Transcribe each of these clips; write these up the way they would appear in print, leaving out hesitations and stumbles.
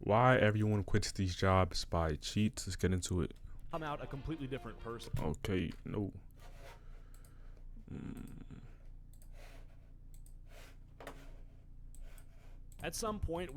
Why everyone quits these jobs by Cheats. Let's get into it. Come out a completely different person. Okay, no. At some point,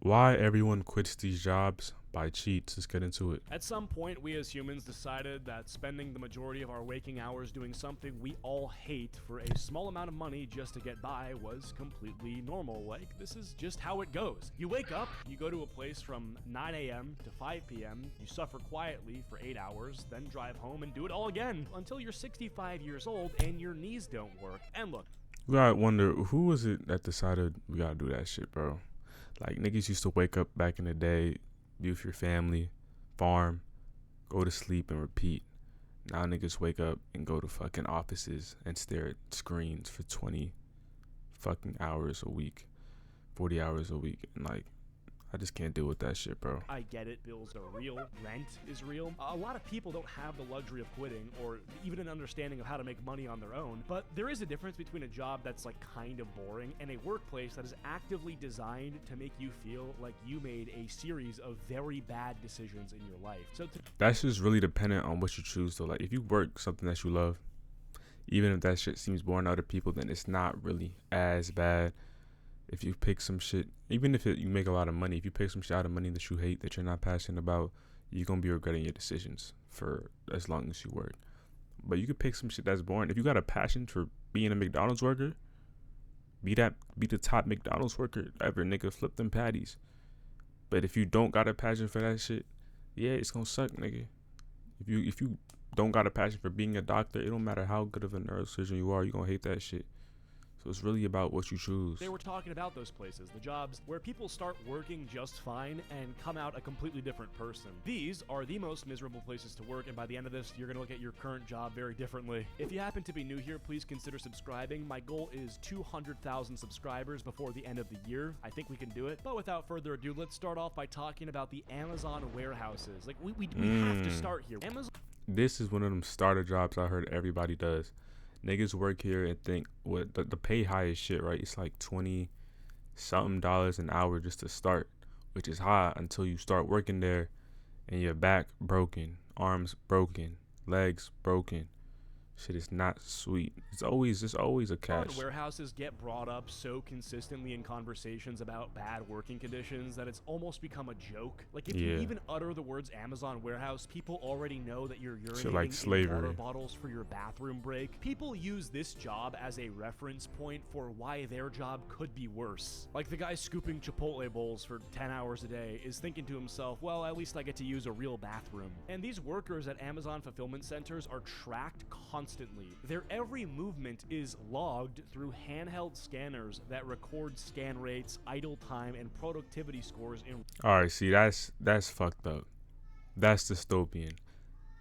Why everyone quits these jobs by Cheats. Let's get into it. At some point, we as humans decided that spending the majority of our waking hours doing something we all hate for a small amount of money just to get by was completely normal. Like, this is just how it goes. You wake up, you go to a place from 9 a.m. to 5 p.m., you suffer quietly for 8 hours, then drive home and do it all again until you're 65 years old and your knees don't work. And look, We gotta wonder who was it that decided we gotta do that shit, bro. Like, niggas used to wake up back in the day, be with your family, farm, go to sleep and repeat. Now niggas wake up and go to fucking offices and stare at screens for 20 fucking hours a week, 40 hours a week. And like, I just can't deal with that shit, bro. I get it, bills are real, rent is real. A lot of people don't have the luxury of quitting or even an understanding of how to make money on their own, but there is a difference between a job that's like kind of boring and a workplace that is actively designed to make you feel like you made a series of very bad decisions in your life. So That's just really dependent on what you choose though. Like, if you work something that you love, even if that shit seems boring to other people, then it's not really as bad. If you pick some shit, even if you make a lot of money, if you pick some shit out of money that you hate, that you're not passionate about, you're going to be regretting your decisions for as long as you work. But you could pick some shit that's boring. If you got a passion for being a McDonald's worker, be the top McDonald's worker ever, nigga. Flip them patties. But if you don't got a passion for that shit, yeah, it's going to suck, nigga. If you don't got a passion for being a doctor, it don't matter how good of a neurosurgeon you are, you're going to hate that shit. So it's really about what you choose. they were talking about those places, the jobs where people start working just fine and come out a completely different person. These are the most miserable places to work, and by the end of this, you're gonna look at your current job very differently. If you happen to be new here, please consider subscribing. My goal is 200,000 subscribers before the end of the year. I think we can do it. But without further ado, let's start off by talking about the Amazon warehouses. Like, we have to start here. Amazon. This is one of them starter jobs I heard everybody does. Niggas work here and think what the pay high as shit, right? It's like 20 something dollars an hour just to start, which is high until you start working there and your back broken, arms broken, legs broken. Shit is not sweet. It's always a catch. Warehouses get brought up so consistently in conversations about bad working conditions that it's almost become a joke. Like, if you even utter the words Amazon warehouse, people already know that you're urinating like in water bottles for your bathroom break. People use this job as a reference point for why their job could be worse. Like, the guy scooping Chipotle bowls for 10 hours a day is thinking to himself, well, at least I get to use a real bathroom. And these workers at Amazon fulfillment centers are tracked constantly. Their every movement is logged through handheld scanners that record scan rates, idle time, and productivity scores in. All right, see, that's fucked up. That's dystopian.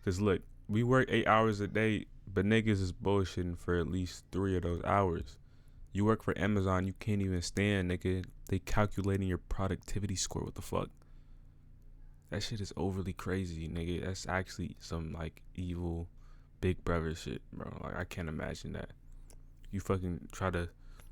Cause look, we work 8 hours a day, but niggas is bullshitting for at least 3 of those hours. You work for Amazon, you can't even stand, nigga. They calculating your productivity score. What the fuck? That shit is overly crazy, nigga. That's actually some like evil Big Brother shit, bro. Like, I can't imagine that. You fucking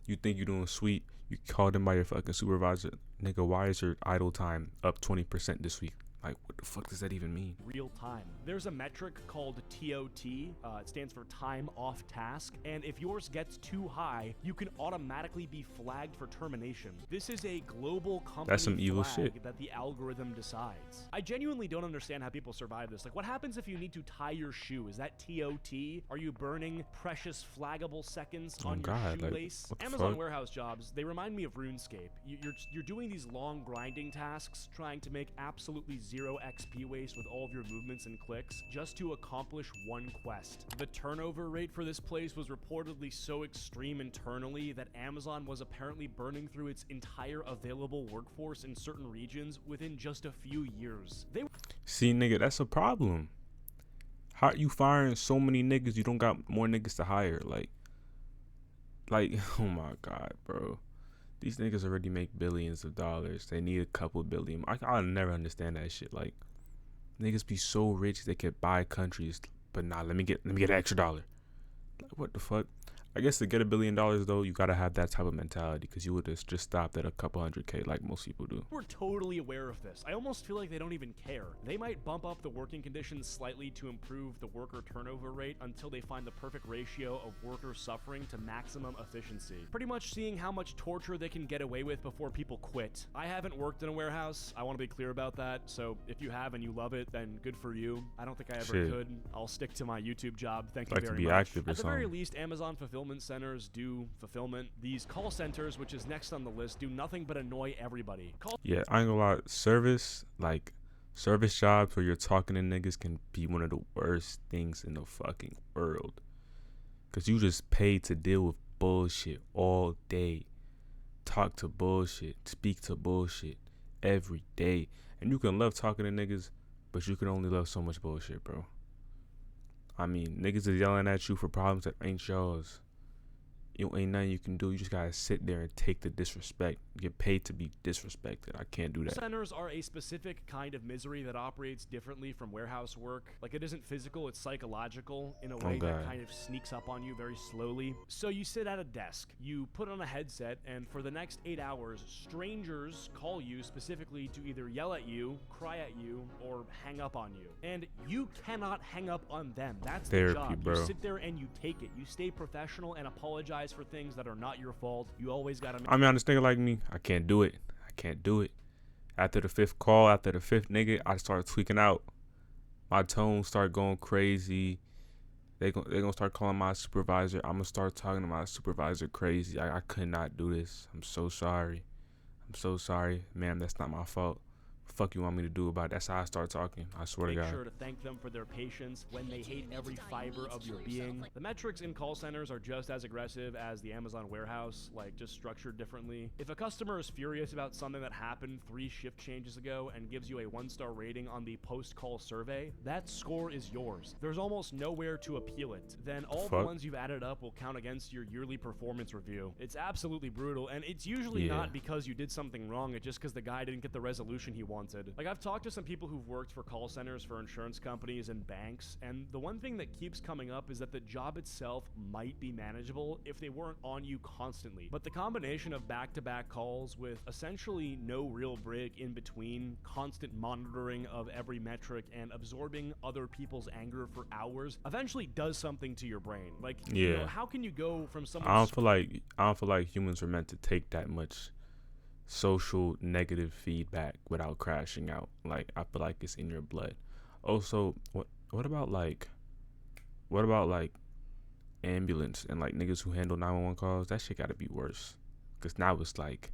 you think you're doing sweet. You call them by your fucking supervisor. Nigga, why is your idle time up 20% this week? Like, what the fuck does that even mean? Real time. There's a metric called TOT. It stands for time off task. And if yours gets too high, you can automatically be flagged for termination. This is a global company That's some evil flag shit that the algorithm decides. I genuinely don't understand how people survive this. Like, what happens if you need to tie your shoe? Is that TOT? Are you burning precious flaggable seconds on your shoelace? Like, Amazon warehouse jobs, they remind me of RuneScape. You're doing these long grinding tasks, trying to make absolutely zero XP waste with all of your movements and clicks just to accomplish one quest. The turnover rate for this place was reportedly so extreme internally that Amazon was apparently burning through its entire available workforce in certain regions within just a few years. See, nigga, that's a problem. How you firing so many niggas? You don't got more niggas to hire. Like, oh my god, bro. These niggas already make billions of dollars. They need a couple billion. I'll never understand that shit. Like, niggas be so rich they could buy countries, but nah, let me get an extra dollar. Like, what the fuck? I guess to get $1 billion though, you gotta have that type of mentality, because you would just stopped at a couple 100K like most people do. We're totally aware of this. I almost feel like they don't even care. They might bump up the working conditions slightly to improve the worker turnover rate until they find the perfect ratio of worker suffering to maximum efficiency. Pretty much seeing how much torture they can get away with before people quit. I haven't worked in a warehouse. I want to be clear about that. So if you have and you love it, then good for you. I don't think I ever could. I'll stick to my YouTube job. Thank you very much. Like to be active or At the very something. least, Amazon fulfillment centers do fulfillment. These call centers, which is next on the list, do nothing but annoy everybody. Yeah, I ain't gonna lie. Service jobs where you're talking to niggas can be one of the worst things in the fucking world. Cause you just pay to deal with bullshit all day. Talk to bullshit. Speak to bullshit every day. And you can love talking to niggas, but you can only love so much bullshit, bro. I mean, niggas is yelling at you for problems that ain't yours. Ain't nothing you can do. You just gotta sit there and take the disrespect. Get paid to be disrespected. I can't do that. Centers are a specific kind of misery that operates differently from warehouse work. Like, it isn't physical, it's psychological in a way that kind of sneaks up on you very slowly. So you sit at a desk, you put on a headset, and for the next 8 hours, strangers call you specifically to either yell at you, cry at you, or hang up on you. And you cannot hang up on them. That's Therapy, the job. bro. You sit there and you take it. You stay professional and apologize for things that are not your fault. You always gotta I mean, honest nigga like me, I can't do it. I can't do it. After the 5th call, after the 5th nigga, I start tweaking out. My tone start going crazy. They gonna start calling my supervisor. I'm gonna start talking to my supervisor crazy. I could not do this. I'm so sorry. I'm so sorry. Ma'am, that's not my fault. Fuck you want me to do about it? That's how I start talking. I swear to God. Make sure to thank them for their patience when they hate every fiber of your being. The metrics in call centers are just as aggressive as the Amazon warehouse, like just structured differently. If a customer is furious about something that happened 3 shift changes ago and gives you a 1-star rating on the post-call survey, that score is yours. There's almost nowhere to appeal it. Then all the ones you've added up will count against your yearly performance review. It's absolutely brutal, and it's usually not because you did something wrong, it's just because the guy didn't get the resolution he wanted. Like, I've talked to some people who've worked for call centers for insurance companies and banks, and the one thing that keeps coming up is that the job itself might be manageable if they weren't on you constantly. But the combination of back-to-back calls with essentially no real break in between, constant monitoring of every metric, and absorbing other people's anger for hours eventually does something to your brain. Like, you know, how can you go from someone... I don't feel like humans are meant to take that much social negative feedback without crashing out. Like, I feel like it's in your blood. Also, what about ambulance and like niggas who handle 911 calls? That shit gotta be worse, because now it's like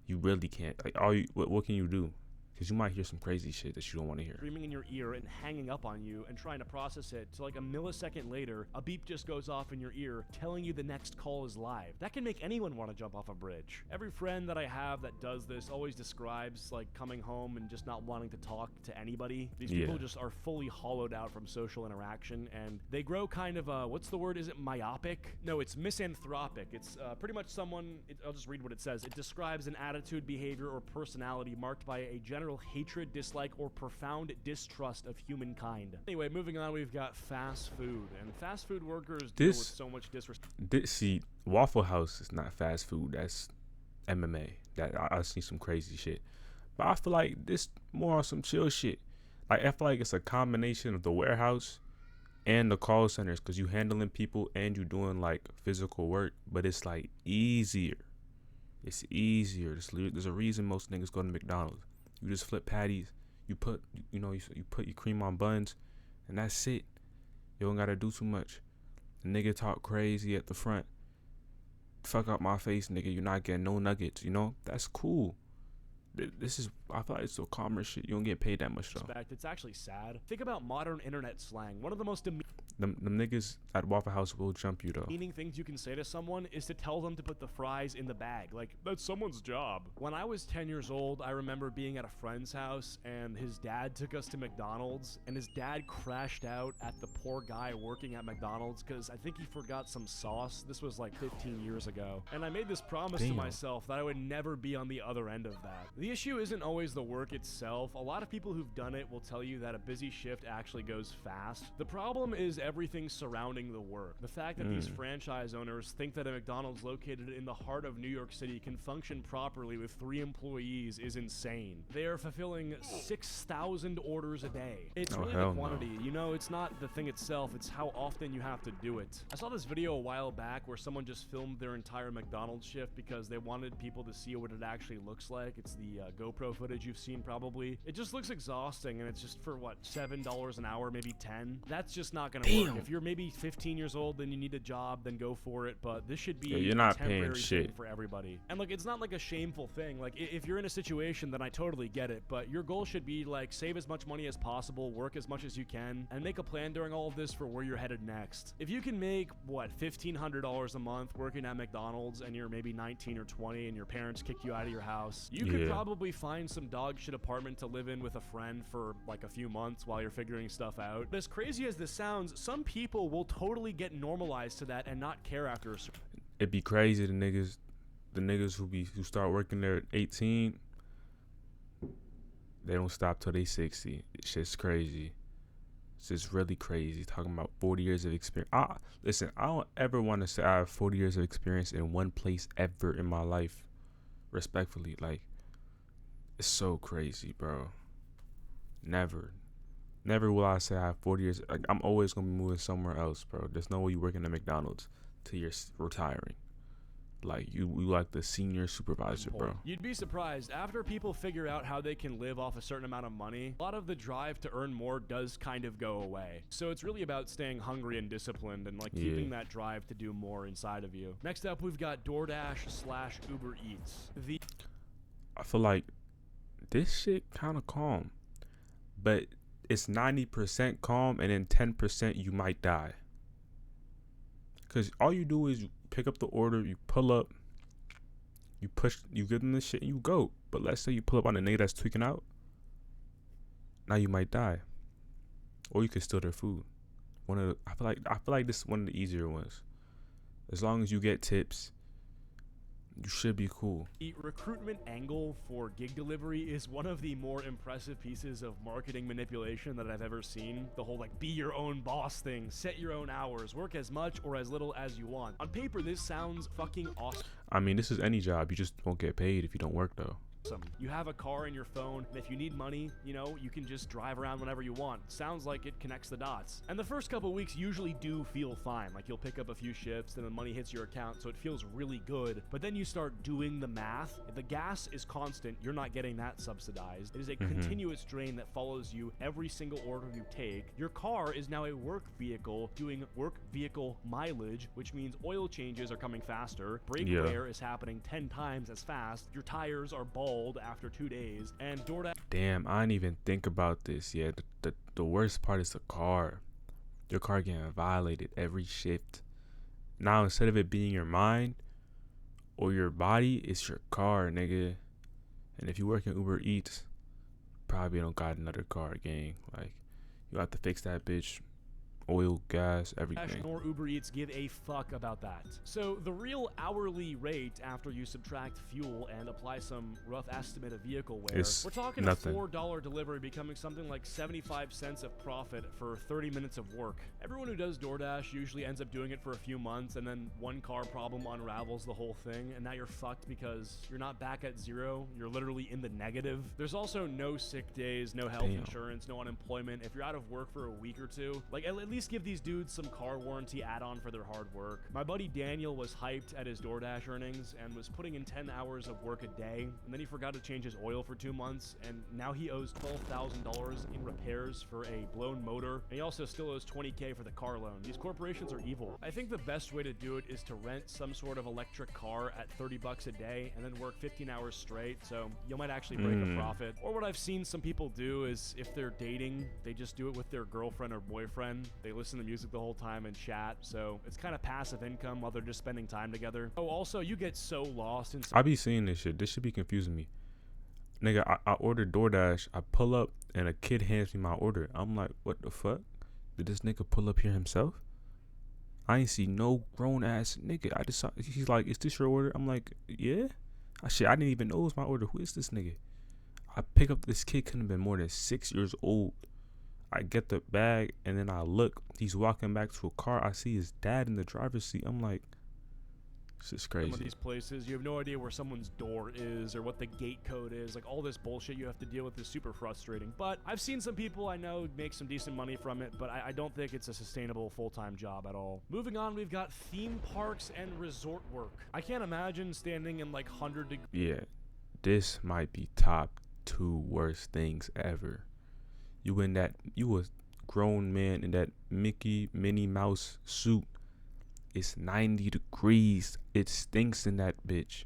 you really can't, like, what can you do? Because you might hear some crazy shit that you don't want to hear. Screaming in your ear and hanging up on you and trying to process it, so like a millisecond later, a beep just goes off in your ear telling you the next call is live. That can make anyone want to jump off a bridge. Every friend that I have that does this always describes like coming home and just not wanting to talk to anybody. These people just are fully hollowed out from social interaction, and they grow kind of, what's the word? Is it myopic? No, it's misanthropic. It's pretty much someone, I'll just read what it says. It describes an attitude, behavior, or personality marked by a general hatred, dislike, or profound distrust of humankind. Anyway, moving on, we've got fast food, and fast food workers deal with so much disrespect. See, Waffle House is not fast food. That's MMA. That I've seen some crazy shit, but I feel like this more on some chill shit. Like, I feel like it's a combination of the warehouse and the call centers, because you handling people and you doing like physical work, but it's like easier. It's easier. There's a reason most niggas go to McDonald's. You just flip patties. You put your cream on buns, and that's it. You don't gotta do too much. The nigga talk crazy at the front. Fuck up my face, nigga. You're not getting no nuggets. You know, that's cool. This is, I feel like it's so calmer shit. You don't get paid that much though. It's actually sad. Think about modern internet slang. One of the most them niggas at Waffle House will jump you though. Meaning things you can say to someone is to tell them to put the fries in the bag. Like, that's someone's job. When I was 10 years old, I remember being at a friend's house and his dad took us to McDonald's, and his dad crashed out at the poor guy working at McDonald's because I think he forgot some sauce. This was like 15 years ago. And I made this promise to myself that I would never be on the other end of that. The issue isn't always the work itself. A lot of people who've done it will tell you that a busy shift actually goes fast. The problem is everything surrounding the work. The fact that these franchise owners think that a McDonald's located in the heart of New York City can function properly with 3 employees is insane. They are fulfilling 6,000 orders a day. It's really the quantity. You know, it's not the thing itself, it's how often you have to do it. I saw this video a while back where someone just filmed their entire McDonald's shift because they wanted people to see what it actually looks like. It's the GoPro footage you've seen probably. It just looks exhausting, and it's just for what, $7 an hour, maybe 10? That's just not gonna work. If you're maybe 15 years old, then you need a job, then go for it. But this should be you're not a temporary paying shit thing for everybody. And like, it's not like a shameful thing. Like, if you're in a situation, then I totally get it. But your goal should be like, save as much money as possible, work as much as you can, and make a plan during all of this for where you're headed next. If you can make what, $1,500 a month working at McDonald's, and you're maybe 19 or 20, and your parents kick you out of your house, you could probably find some dog shit apartment to live in with a friend for like a few months while you're figuring stuff out. But as crazy as this sounds, some people will totally get normalized to that and not care after a certain. It'd be crazy, the niggas who start working there at 18, they don't stop till they 60. It's just crazy. It's just really crazy. Talking about 40 years of experience. Listen, I don't ever want to say I have 40 years of experience in one place ever in my life. Respectfully, like, it's so crazy, bro. Never will I say I have 40 years. Like, I'm always gonna be moving somewhere else, bro. There's no way you working at McDonald's till you're retiring. Like, you like the senior supervisor, bro. You'd be surprised. After people figure out how they can live off a certain amount of money, a lot of the drive to earn more does kind of go away. So it's really about staying hungry and disciplined and like keeping that drive to do more inside of you. Next up, we've got DoorDash/Uber Eats. I feel like this shit kind of calm, but it's 90% calm, and then 10% you might die. Cause all you do is you pick up the order, you pull up, you push, you give them the shit, and you go. But let's say you pull up on a nigga that's tweaking out. Now you might die, or you could steal their food. I feel like this is one of the easier ones. As long as you get tips, you should be cool. The recruitment angle for gig delivery is one of the more impressive pieces of marketing manipulation that I've ever seen. The whole like be your own boss thing, set your own hours, work as much or as little as you want. On paper, this sounds fucking awesome. I mean, this is any job. You just won't get paid if you don't work though. You have a car in your phone, and if you need money, you know, you can just drive around whenever you want. Sounds like it connects the dots. And the first couple weeks usually do feel fine. Like, you'll pick up a few shifts, and the money hits your account, so it feels really good. But then you start doing the math. If the gas is constant, you're not getting that subsidized. It is a continuous drain that follows you every single order you take. Your car is now a work vehicle doing work vehicle mileage, which means oil changes are coming faster. Brake wear is happening 10 times as fast. Your tires are bald after 2 days, and DoorDash. Damn, I didn't even think about this yet. The worst part is the car. Your car getting violated every shift. Now, instead of it being your mind or your body, it's your car, nigga. And if you work in Uber Eats, probably don't got another car, gang. Like, you have to fix that bitch. Oil, gas, everything. Nor Uber Eats give a fuck about that. So the real hourly rate after you subtract fuel and apply some rough estimate of vehicle wear, we're talking nothing. A $4 delivery becoming something like 75 cents of profit for 30 minutes of work. Everyone who does DoorDash usually ends up doing it for a few months, and then one car problem unravels the whole thing, and now you're fucked because you're not back at zero. You're literally in the negative. There's also no sick days, no health insurance, no unemployment. If you're out of work for a week or two, like, at least give these dudes some car warranty add-on for their hard work. My buddy Daniel was hyped at his DoorDash earnings and was putting in 10 hours of work a day, and then he forgot to change his oil for 2 months, and now he owes $12,000 in repairs for a blown motor, and he also still owes $20K for the car loan. These corporations are evil. I think the best way to do it is to rent some sort of electric car at $30 a day and then work 15 hours straight, so you might actually break a profit. Or what I've seen some people do is, if they're dating, they just do it with their girlfriend or boyfriend. They listen to music the whole time and chat, so it's kind of passive income while they're just spending time together. Oh, also, you get so lost in. I be seeing this shit. This should be confusing me. Nigga, I ordered DoorDash. I pull up and a kid hands me my order. I'm like, what the fuck? Did this nigga pull up here himself? I ain't see no grown ass nigga. He's like, is this your order? I'm like, yeah. I didn't even know it was my order. Who is this nigga? I pick up this kid, couldn't have been more than 6 years old. I get the bag, and then I look. He's walking back to a car. I see his dad in the driver's seat. I'm like, this is Some of crazy. these places, you have no idea where someone's door is or what the gate code is. Like, all this bullshit you have to deal with is super frustrating. But I've seen some people I know make some decent money from it, but I don't think it's a sustainable full-time job at all. Moving on, we've got theme parks and resort work. I can't imagine standing in like 100 degrees. Yeah, this might be top 2 worst things ever. You a grown man in that Minnie Mouse suit. It's 90 degrees. It stinks in that bitch.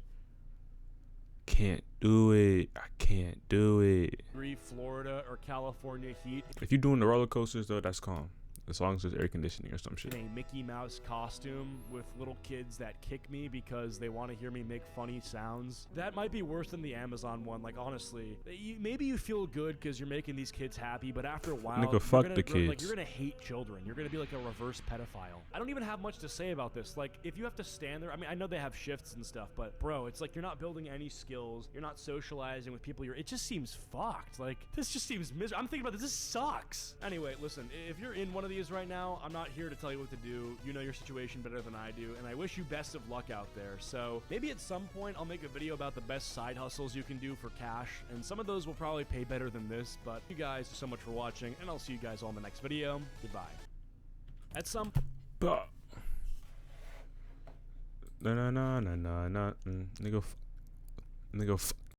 Can't do it. I can't do it. Florida or California heat. If you're doing the roller coasters though, that's calm. As long as there's air conditioning or some shit. In a Mickey Mouse costume with little kids that kick me because they want to hear me make funny sounds. That might be worse than the Amazon one. Like, honestly, maybe you feel good because you're making these kids happy, but after a while, Nigga, you're fuck gonna, the kids. Like, you're gonna hate children. You're gonna be like a reverse pedophile. I don't even have much to say about this. Like, if you have to stand there, I mean, I know they have shifts and stuff, but bro, it's like you're not building any skills. You're not socializing with people. It just seems fucked. Like, this just seems miserable. I'm thinking about this. This sucks. Anyway, listen, if you're in one of these right now, I'm not here to tell you what to do. You know your situation better than I do, and I wish you best of luck out there. So maybe at some point I'll make a video about the best side hustles you can do for cash, and some of those will probably pay better than this. But you guys so much for watching, and I'll see you guys all in the next video. Goodbye. At some Bah. No. Nigga,